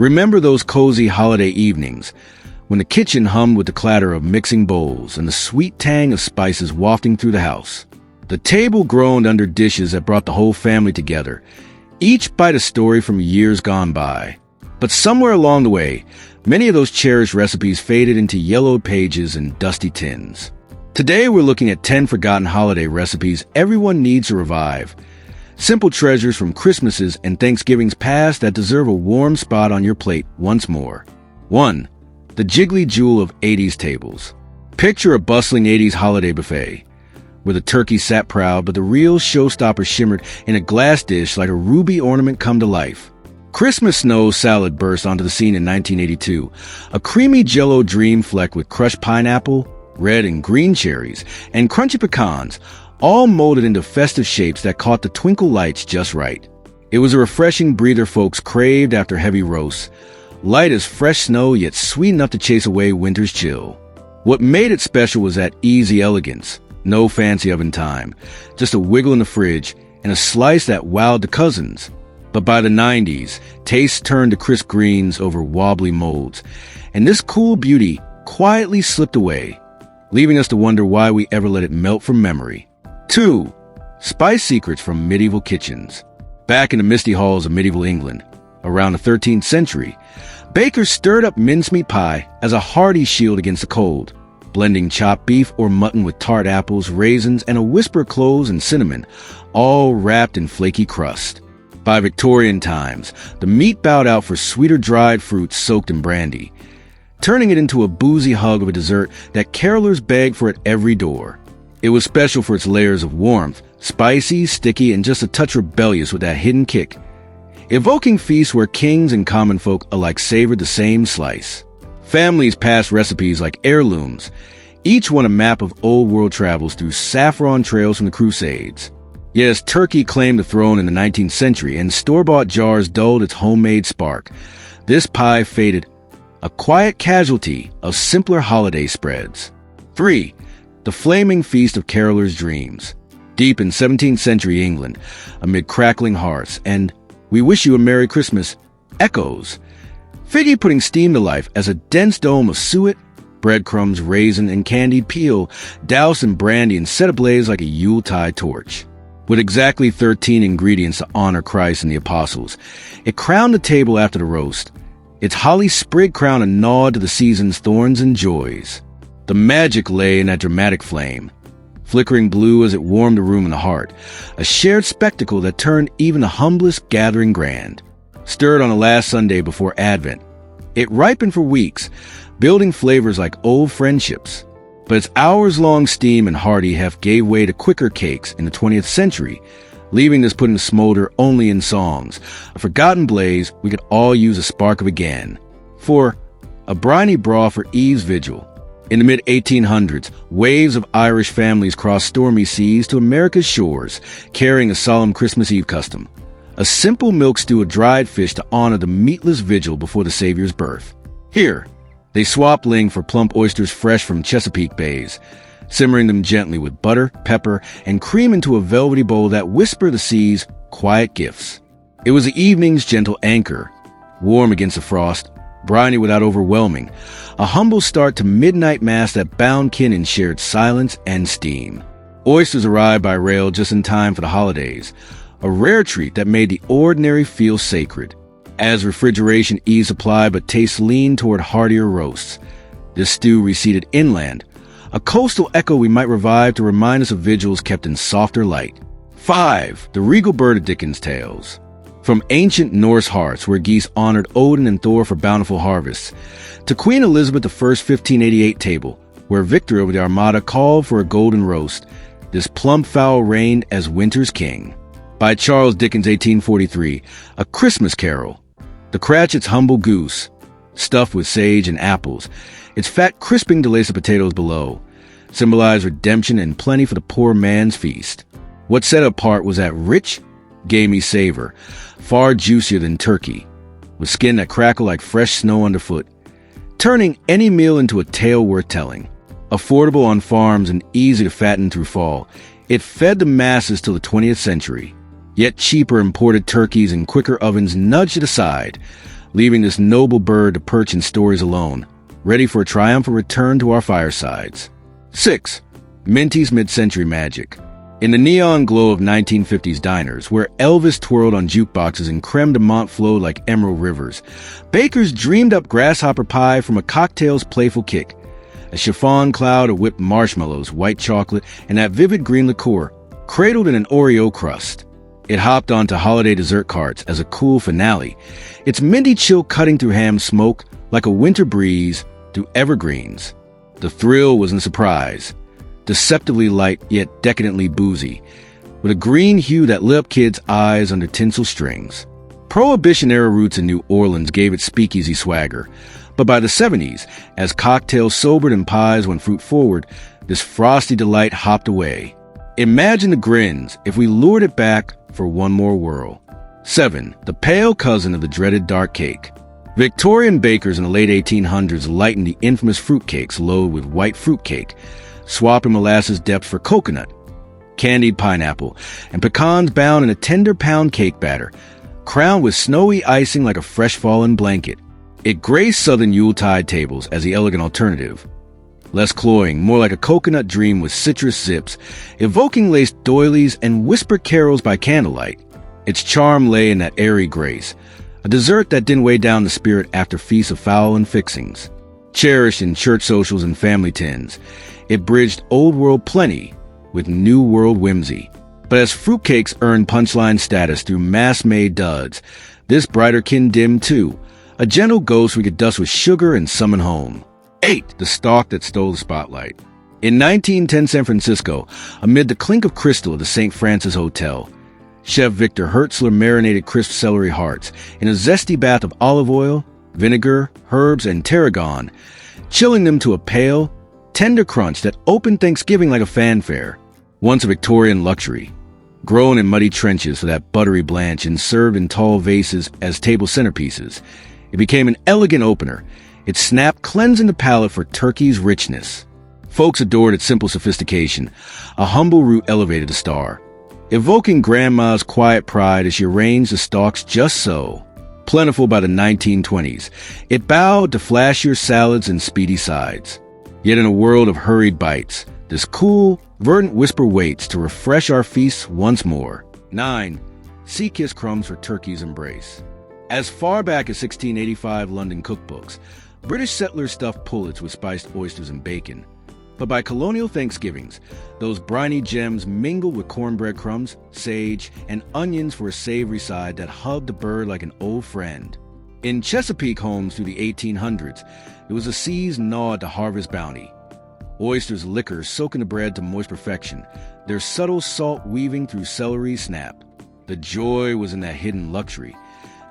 Remember those cozy holiday evenings when the kitchen hummed with the clatter of mixing bowls and the sweet tang of spices wafting through the house? The table groaned under dishes that brought the whole family together, each bite a story from years gone by. But somewhere along the way, many of those cherished recipes faded into yellowed pages and dusty tins. Today we're looking at 10 forgotten holiday recipes everyone needs to revive. Simple treasures from Christmases and Thanksgivings past that deserve a warm spot on your plate once more. 1. The jiggly jewel of 80s tables. Picture a bustling 80s holiday buffet, where the turkey sat proud but the real showstopper shimmered in a glass dish like a ruby ornament come to life. Christmas snow salad burst onto the scene in 1982, a creamy Jell-O dream flecked with crushed pineapple, red and green cherries, and crunchy pecans, all molded into festive shapes that caught the twinkle lights just right. It was a refreshing breather folks craved after heavy roasts, light as fresh snow yet sweet enough to chase away winter's chill. What made it special was that easy elegance, no fancy oven time, just a wiggle in the fridge and a slice that wowed the cousins. But by the 90s, tastes turned to crisp greens over wobbly molds, and this cool beauty quietly slipped away, leaving us to wonder why we ever let it melt from memory. 2. Spice secrets from medieval kitchens. Back in the misty halls of medieval England, around the 13th century, bakers stirred up mincemeat pie as a hardy shield against the cold, blending chopped beef or mutton with tart apples, raisins, and a whisper of cloves and cinnamon, all wrapped in flaky crust. By Victorian times, the meat bowed out for sweeter dried fruits soaked in brandy, turning it into a boozy hug of a dessert that carolers begged for at every door. It was special for its layers of warmth, spicy, sticky, and just a touch rebellious with that hidden kick, evoking feasts where kings and common folk alike savored the same slice. Families passed recipes like heirlooms, each one a map of old world travels through saffron trails from the Crusades. Yes, turkey claimed the throne in the 19th century, and store-bought jars dulled its homemade spark. This pie faded, a quiet casualty of simpler holiday spreads. 3. The flaming feast of carolers' dreams. Deep in 17th century England, amid crackling hearths and "We wish you a Merry Christmas" echoes, figgy putting steam to life as a dense dome of suet, breadcrumbs, raisin, and candied peel doused in brandy and set ablaze like a Yuletide torch. With exactly 13 ingredients to honor Christ and the apostles, it crowned the table after the roast, its holly sprig crown a nod to the season's thorns and joys. The magic lay in that dramatic flame, flickering blue as it warmed the room and the heart, a shared spectacle that turned even the humblest gathering grand. Stirred on the last Sunday before Advent, it ripened for weeks, building flavors like old friendships. But its hours-long steam and hearty heft gave way to quicker cakes in the 20th century, leaving this pudding to smolder only in songs, a forgotten blaze we could all use a spark of again. 4. A briny broth for Eve's Vigil. In the mid-1800s, waves of Irish families crossed stormy seas to America's shores, carrying a solemn Christmas Eve custom, a simple milk stew of dried fish to honor the meatless vigil before the Savior's birth. Here, they swapped ling for plump oysters fresh from Chesapeake bays, simmering them gently with butter, pepper, and cream into a velvety bowl that whispered the sea's quiet gifts. It was the evening's gentle anchor, warm against the frost, briny without overwhelming, a humble start to midnight mass that bound kin in shared silence and steam. Oysters arrived by rail just in time for the holidays, a rare treat that made the ordinary feel sacred. As refrigeration eased supply but taste leaned toward heartier roasts, this stew receded inland, a coastal echo we might revive to remind us of vigils kept in softer light. 5. The regal bird of Dickens' tales. From ancient Norse hearths where geese honored Odin and Thor for bountiful harvests, to Queen Elizabeth I's 1588 table, where victory over the Armada called for a golden roast, this plump fowl reigned as winter's king. By Charles Dickens' 1843, A Christmas Carol. The Cratchit's humble goose, stuffed with sage and apples, its fat crisping delace of potatoes below, symbolized redemption and plenty for the poor man's feast. What set it apart was that rich, gamey savor, far juicier than turkey, with skin that crackled like fresh snow underfoot, turning any meal into a tale worth telling. Affordable on farms and easy to fatten through fall, it fed the masses till the 20th century. Yet cheaper imported turkeys and quicker ovens nudged it aside, leaving this noble bird to perch in stories alone, ready for a triumphant return to our firesides. 6. Minty's Mid-Century Magic. In the neon glow of 1950s diners, where Elvis twirled on jukeboxes and creme de menthe flowed like emerald rivers, bakers dreamed up grasshopper pie from a cocktail's playful kick. A chiffon cloud of whipped marshmallows, white chocolate, and that vivid green liqueur, cradled in an Oreo crust. It hopped onto holiday dessert carts as a cool finale, its minty chill cutting through ham smoke like a winter breeze through evergreens. The thrill was in surprise. Deceptively light yet decadently boozy, with a green hue that lit up kids' eyes under tinsel strings. Prohibition-era roots in New Orleans gave it speakeasy swagger, but by the 70s, as cocktails sobered and pies went fruit forward, this frosty delight hopped away. Imagine the grins if we lured it back for one more whirl. 7. The pale cousin of the dreaded dark cake. Victorian bakers in the late 1800s lightened the infamous fruitcakes loaded with white fruitcake, swapping molasses depth for coconut, candied pineapple, and pecans bound in a tender pound cake batter, crowned with snowy icing like a fresh fallen blanket. It graced southern Yuletide tables as the elegant alternative. Less cloying, more like a coconut dream with citrus zips, evoking laced doilies and whispered carols by candlelight. Its charm lay in that airy grace, a dessert that didn't weigh down the spirit after feasts of fowl and fixings. Cherished in church socials and family tins, it bridged old world plenty with new world whimsy. But as fruitcakes earned punchline status through mass-made duds, this brighter kin dimmed too, a gentle ghost we could dust with sugar and summon home. 8. The stalk that stole the spotlight. In 1910 San Francisco, amid the clink of crystal of the St. Francis Hotel, Chef Victor Hertzler marinated crisp celery hearts in a zesty bath of olive oil, vinegar, herbs, and tarragon, chilling them to a pale, tender crunch that opened Thanksgiving like a fanfare. Once a Victorian luxury, grown in muddy trenches for that buttery blanch and served in tall vases as table centerpieces, it became an elegant opener. It snapped cleansing the palate for turkey's richness. Folks adored its simple sophistication. A humble root elevated the star, evoking Grandma's quiet pride as she arranged the stalks just so. Plentiful by the 1920s, it bowed to flashier salads and speedy sides. Yet in a world of hurried bites, this cool, verdant whisper waits to refresh our feasts once more. 9. Sea-kissed crumbs for turkey's embrace. As far back as 1685 London cookbooks, British settlers stuffed pullets with spiced oysters and bacon. But by colonial Thanksgivings, those briny gems mingled with cornbread crumbs, sage, and onions for a savory side that hugged the bird like an old friend. In Chesapeake homes through the 1800s, it was a sea's nod to harvest bounty. Oysters liquor soaking the bread to moist perfection, their subtle salt weaving through celery snap. The joy was in that hidden luxury,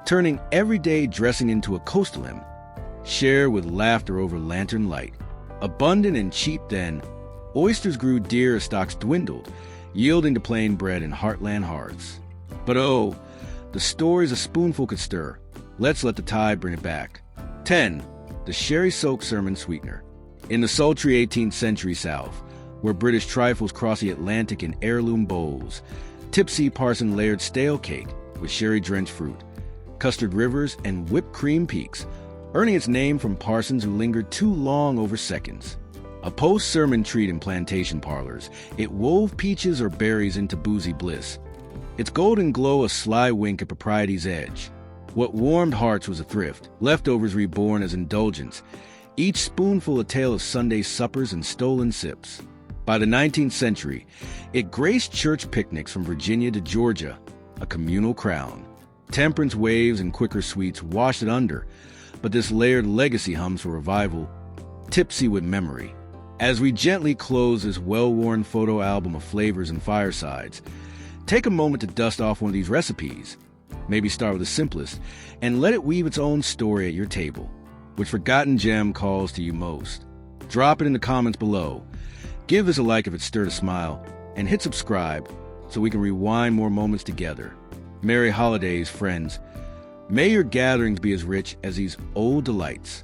turning everyday dressing into a coastal hymn, shared with laughter over lantern light. Abundant and cheap then, oysters grew dear as stocks dwindled, yielding to plain bread in heartland hearths. But oh, the stories a spoonful could stir. Let's let the tide bring it back. 10. The sherry-soaked sermon sweetener. In the sultry 18th century South, where British trifles crossed the Atlantic in heirloom bowls, tipsy parson layered stale cake with sherry-drenched fruit, custard rivers, and whipped cream peaks, earning its name from parsons who lingered too long over seconds. A post-sermon treat in plantation parlors, it wove peaches or berries into boozy bliss, its golden glow a sly wink at propriety's edge. What warmed hearts was a thrift, leftovers reborn as indulgence, each spoonful a tale of Sunday suppers and stolen sips. By the 19th century, it graced church picnics from Virginia to Georgia, a communal crown. Temperance waves and quicker sweets washed it under, but this layered legacy hums for revival, tipsy with memory. As we gently close this well-worn photo album of flavors and firesides, take a moment to dust off one of these recipes. Maybe start with the simplest, and let it weave its own story at your table. Which forgotten gem calls to you most? Drop it in the comments below. Give us a like if it stirred a smile, and hit subscribe so we can rewind more moments together. Merry holidays, friends. May your gatherings be as rich as these old delights.